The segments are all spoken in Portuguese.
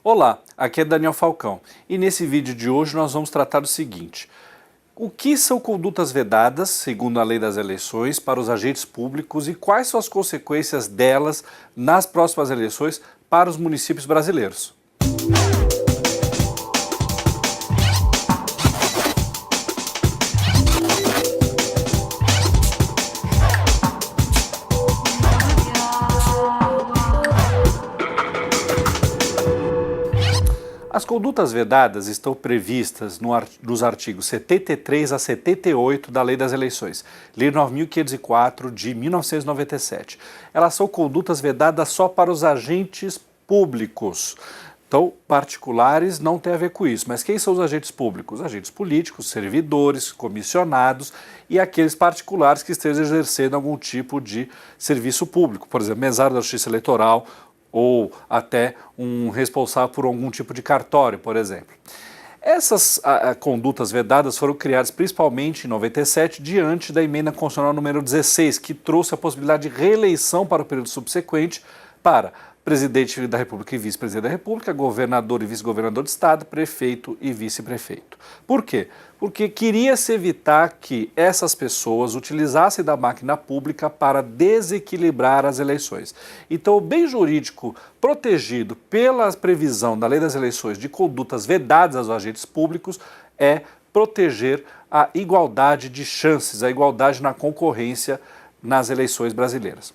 Olá, aqui é Daniel Falcão e nesse vídeo de hoje nós vamos tratar do seguinte: o que são condutas vedadas, segundo a lei das eleições, para os agentes públicos e quais são as consequências delas nas próximas eleições para os municípios brasileiros? As condutas vedadas estão previstas nos artigos 73 a 78 da Lei das Eleições, Lei 9.504 de 1997. Elas são condutas vedadas só para os agentes públicos. Então, particulares não tem a ver com isso. Mas quem são os agentes públicos? Agentes políticos, servidores, comissionados e aqueles particulares que estejam exercendo algum tipo de serviço público. Por exemplo, mesário da Justiça Eleitoral, ou até um responsável por algum tipo de cartório, por exemplo. Essas condutas vedadas foram criadas principalmente em 97, diante da emenda constitucional número 16, que trouxe a possibilidade de reeleição para o período subsequente para presidente da República e vice-presidente da República, governador e vice-governador de estado, prefeito e vice-prefeito. Por quê? Porque queria-se evitar que essas pessoas utilizassem da máquina pública para desequilibrar as eleições. Então, o bem jurídico protegido pela previsão da Lei das Eleições de condutas vedadas aos agentes públicos é proteger a igualdade de chances, a igualdade na concorrência nas eleições brasileiras.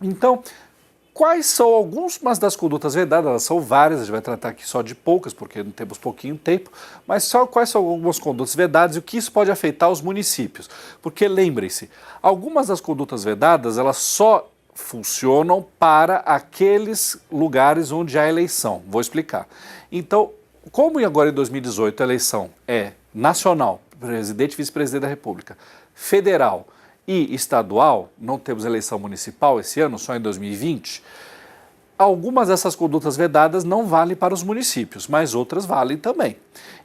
Então, quais são algumas das condutas vedadas? Elas são várias, a gente vai tratar aqui só de poucas, porque não temos pouquinho tempo, mas só quais são algumas condutas vedadas e o que isso pode afetar os municípios. Porque lembrem-se, algumas das condutas vedadas, elas só funcionam para aqueles lugares onde há eleição. Vou explicar. Então, como agora em 2018 a eleição é nacional, presidente e vice-presidente da República, federal e estadual, não temos eleição municipal esse ano, só em 2020, algumas dessas condutas vedadas não valem para os municípios, mas outras valem também.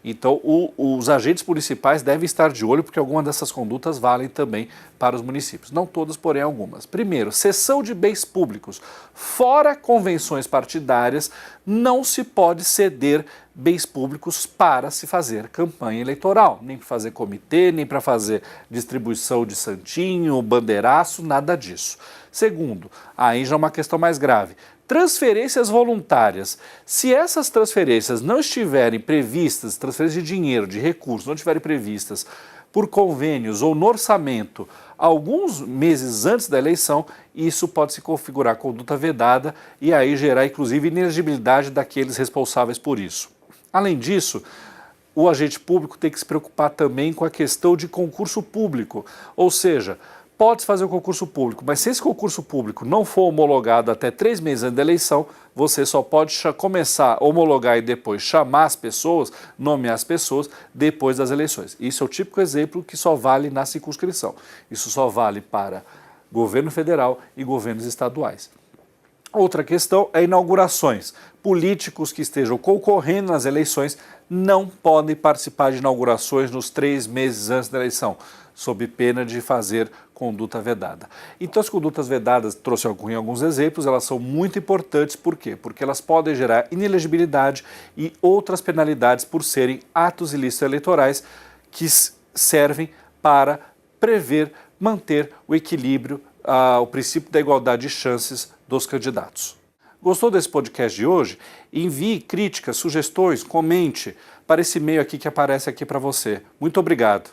Então, os agentes municipais devem estar de olho, porque algumas dessas condutas valem também para os municípios. Não todas, porém algumas. Primeiro, cessão de bens públicos. Fora convenções partidárias, não se pode ceder bens públicos para se fazer campanha eleitoral. Nem para fazer comitê, nem para fazer distribuição de santinho, bandeiraço, nada disso. Segundo, aí já é uma questão mais grave. Transferências voluntárias. Se essas transferências não estiverem previstas, transferências de dinheiro, de recursos, não estiverem previstas por convênios ou no orçamento alguns meses antes da eleição, isso pode se configurar conduta vedada e aí gerar inclusive inelegibilidade daqueles responsáveis por isso. Além disso, o agente público tem que se preocupar também com a questão de concurso público, ou seja, pode-se fazer o concurso público, mas se esse concurso público não for homologado até 3 meses antes da eleição, você só pode começar a homologar e depois chamar as pessoas, nomear as pessoas, depois das eleições. Isso é o típico exemplo que só vale na circunscrição. Isso só vale para governo federal e governos estaduais. Outra questão é inaugurações. Políticos que estejam concorrendo nas eleições não podem participar de inaugurações nos 3 meses antes da eleição, sob pena de fazer conduta vedada. Então, as condutas vedadas, trouxe alguns exemplos, elas são muito importantes. Por quê? Porque elas podem gerar inelegibilidade e outras penalidades por serem atos ilícitos eleitorais que servem para prever, manter o equilíbrio, o princípio da igualdade de chances dos candidatos. Gostou desse podcast de hoje? Envie críticas, sugestões, comente para esse e-mail aqui que aparece aqui para você. Muito obrigado.